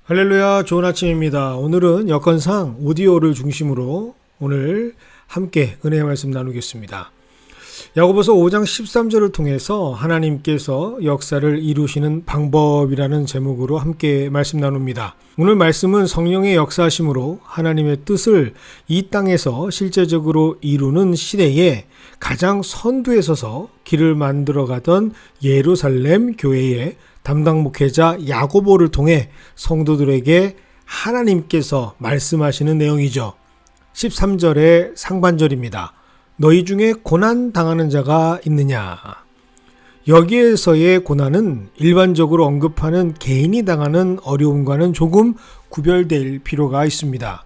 할렐루야, 좋은 아침입니다. 오늘은 여건상 오디오를 중심으로 오늘 함께 은혜의 말씀 나누겠습니다. 야고보서 5장 13절을 통해서 하나님께서 역사를 이루시는 방법이라는 제목으로 함께 말씀 나눕니다. 오늘 말씀은 성령의 역사하심으로 하나님의 뜻을 이 땅에서 실제적으로 이루는 시대에 가장 선두에 서서 길을 만들어가던 예루살렘 교회의 담당 목회자 야고보를 통해 성도들에게 하나님께서 말씀하시는 내용이죠. 13절의 상반절입니다. 너희 중에 고난 당하는 자가 있느냐? 여기에서의 고난은 일반적으로 언급하는 개인이 당하는 어려움과는 조금 구별될 필요가 있습니다.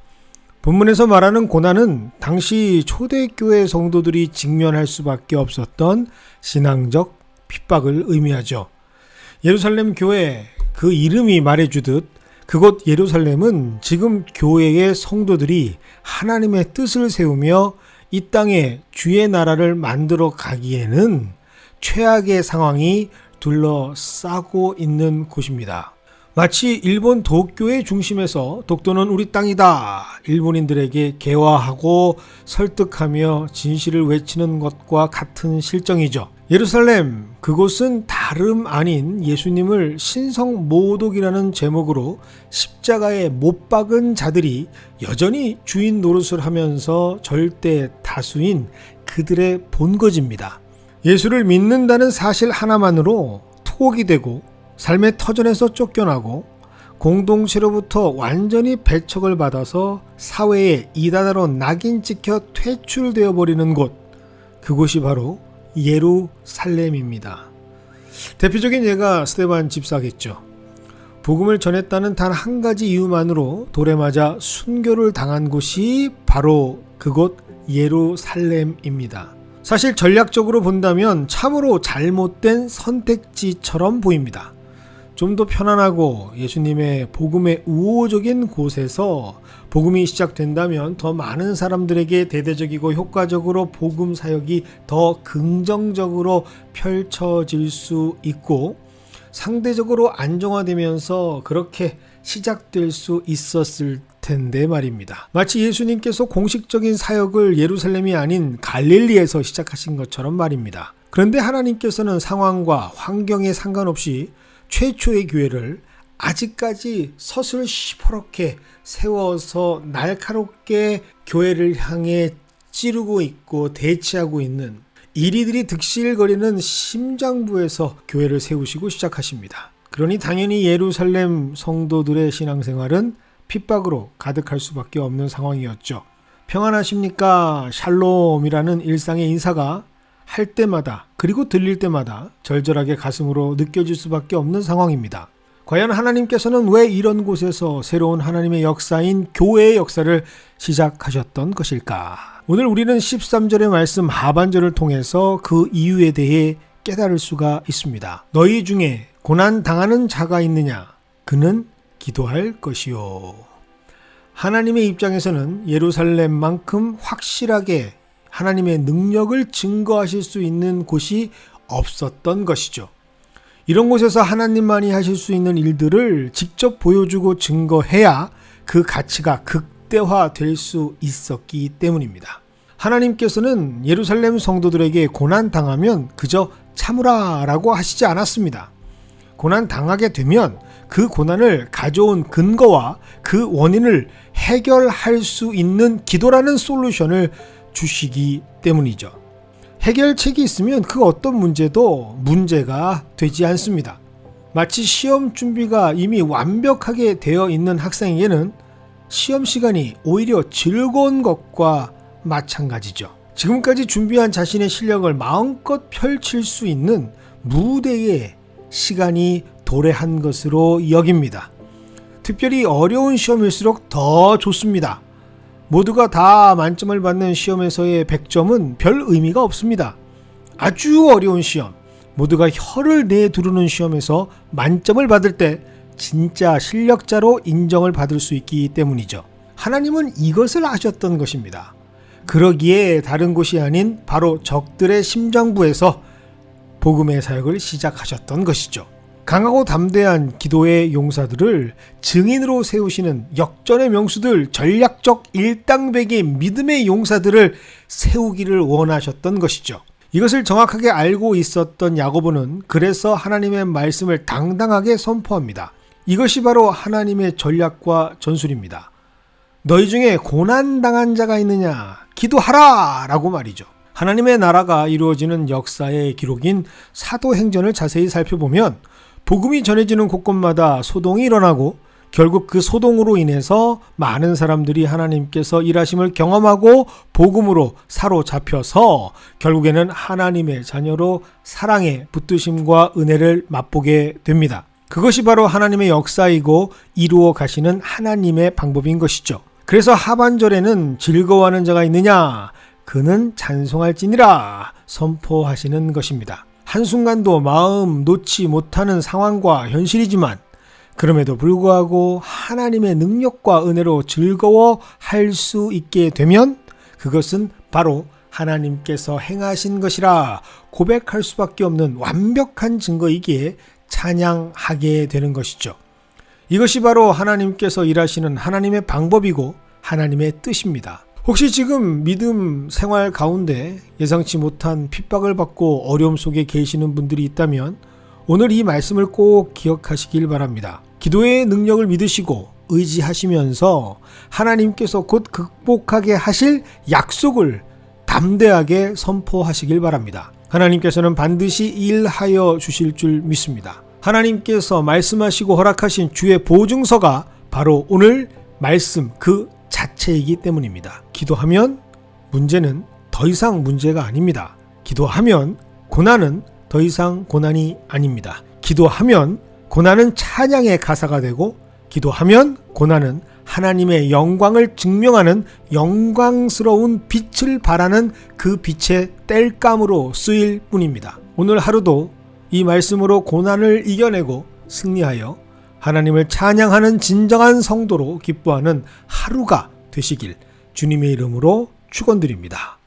본문에서 말하는 고난은 당시 초대교회 성도들이 직면할 수밖에 없었던 신앙적 핍박을 의미하죠. 예루살렘 교회, 그 이름이 말해주듯 그곳 예루살렘은 지금 교회의 성도들이 하나님의 뜻을 세우며 이 땅에 주의 나라를 만들어 가기에는 최악의 상황이 둘러싸고 있는 곳입니다. 마치 일본 도쿄의 중심에서 독도는 우리 땅이다, 일본인들에게 개화하고 설득하며 진실을 외치는 것과 같은 실정이죠. 예루살렘, 그곳은 다름 아닌 예수님을 신성모독이라는 제목으로 십자가에 못 박은 자들이 여전히 주인 노릇을 하면서 절대 다수인 그들의 본거지입니다. 예수를 믿는다는 사실 하나만으로 투옥이 되고 삶의 터전에서 쫓겨나고 공동체로부터 완전히 배척을 받아서 사회에 이단으로 낙인 찍혀 퇴출되어 버리는 곳, 그곳이 바로 예루살렘입니다. 대표적인 예가 스데반 집사겠죠. 복음을 전했다는 단 한 가지 이유만으로 돌에 맞아 순교를 당한 곳이 바로 그곳 예루살렘입니다. 사실 전략적으로 본다면 참으로 잘못된 선택지처럼 보입니다. 좀 더 편안하고 예수님의 복음의 우호적인 곳에서 복음이 시작된다면 더 많은 사람들에게 대대적이고 효과적으로 복음 사역이 더 긍정적으로 펼쳐질 수 있고 상대적으로 안정화되면서 그렇게 시작될 수 있었을 텐데 말입니다. 마치 예수님께서 공식적인 사역을 예루살렘이 아닌 갈릴리에서 시작하신 것처럼 말입니다. 그런데 하나님께서는 상황과 환경에 상관없이 최초의 교회를 아직까지 서슬 시퍼렇게 세워서 날카롭게 교회를 향해 찌르고 있고 대치하고 있는 이리들이 득실거리는 심장부에서 교회를 세우시고 시작하십니다. 그러니 당연히 예루살렘 성도들의 신앙생활은 핍박으로 가득할 수밖에 없는 상황이었죠. 평안하십니까? 샬롬이라는 일상의 인사가 할 때마다 그리고 들릴 때마다 절절하게 가슴으로 느껴질 수밖에 없는 상황입니다. 과연 하나님께서는 왜 이런 곳에서 새로운 하나님의 역사인 교회의 역사를 시작하셨던 것일까? 오늘 우리는 13절의 말씀 하반절을 통해서 그 이유에 대해 깨달을 수가 있습니다. 너희 중에 고난 당하는 자가 있느냐? 그는 기도할 것이요. 하나님의 입장에서는 예루살렘만큼 확실하게 하나님의 능력을 증거하실 수 있는 곳이 없었던 것이죠. 이런 곳에서 하나님만이 하실 수 있는 일들을 직접 보여주고 증거해야 그 가치가 극대화될 수 있었기 때문입니다. 하나님께서는 예루살렘 성도들에게 고난당하면 그저 참으라라고 하시지 않았습니다. 고난당하게 되면 그 고난을 가져온 근거와 그 원인을 해결할 수 있는 기도라는 솔루션을 주시기 때문이죠. 해결책이 있으면 그 어떤 문제도 문제가 되지 않습니다. 마치 시험 준비가 이미 완벽하게 되어 있는 학생에게는 시험 시간이 오히려 즐거운 것과 마찬가지죠. 지금까지 준비한 자신의 실력을 마음껏 펼칠 수 있는 무대의 시간이 도래한 것으로 여깁니다. 특별히 어려운 시험일수록 더 좋습니다. 모두가 다 만점을 받는 시험에서의 100점은 별 의미가 없습니다. 아주 어려운 시험, 모두가 혀를 내두르는 시험에서 만점을 받을 때 진짜 실력자로 인정을 받을 수 있기 때문이죠. 하나님은 이것을 아셨던 것입니다. 그러기에 다른 곳이 아닌 바로 적들의 심장부에서 복음의 사역을 시작하셨던 것이죠. 강하고 담대한 기도의 용사들을 증인으로 세우시는 역전의 명수들, 전략적 일당백의 믿음의 용사들을 세우기를 원하셨던 것이죠. 이것을 정확하게 알고 있었던 야고보는 그래서 하나님의 말씀을 당당하게 선포합니다. 이것이 바로 하나님의 전략과 전술입니다. 너희 중에 고난당한 자가 있느냐? 기도하라! 라고 말이죠. 하나님의 나라가 이루어지는 역사의 기록인 사도행전을 자세히 살펴보면 복음이 전해지는 곳곳마다 소동이 일어나고 결국 그 소동으로 인해서 많은 사람들이 하나님께서 일하심을 경험하고 복음으로 사로잡혀서 결국에는 하나님의 자녀로 사랑의 붙드심과 은혜를 맛보게 됩니다. 그것이 바로 하나님의 역사이고 이루어 가시는 하나님의 방법인 것이죠. 그래서 하반절에는 즐거워하는 자가 있느냐? 그는 찬송할지니라 선포하시는 것입니다. 한순간도 마음 놓지 못하는 상황과 현실이지만 그럼에도 불구하고 하나님의 능력과 은혜로 즐거워할 수 있게 되면 그것은 바로 하나님께서 행하신 것이라 고백할 수밖에 없는 완벽한 증거이기에 찬양하게 되는 것이죠. 이것이 바로 하나님께서 일하시는 하나님의 방법이고 하나님의 뜻입니다. 혹시 지금 믿음 생활 가운데 예상치 못한 핍박을 받고 어려움 속에 계시는 분들이 있다면 오늘 이 말씀을 꼭 기억하시길 바랍니다. 기도의 능력을 믿으시고 의지하시면서 하나님께서 곧 극복하게 하실 약속을 담대하게 선포하시길 바랍니다. 하나님께서는 반드시 일하여 주실 줄 믿습니다. 하나님께서 말씀하시고 허락하신 주의 보증서가 바로 오늘 말씀 그 자체이기 때문입니다. 기도하면 문제는 더 이상 문제가 아닙니다. 기도하면 고난은 더 이상 고난이 아닙니다. 기도하면 고난은 찬양의 가사가 되고 기도하면 고난은 하나님의 영광을 증명하는 영광스러운 빛을 발하는 그 빛의 땔감으로 쓰일 뿐입니다. 오늘 하루도 이 말씀으로 고난을 이겨내고 승리하여 하나님을 찬양하는 진정한 성도로 기뻐하는 하루가 되시길 주님의 이름으로 축원드립니다.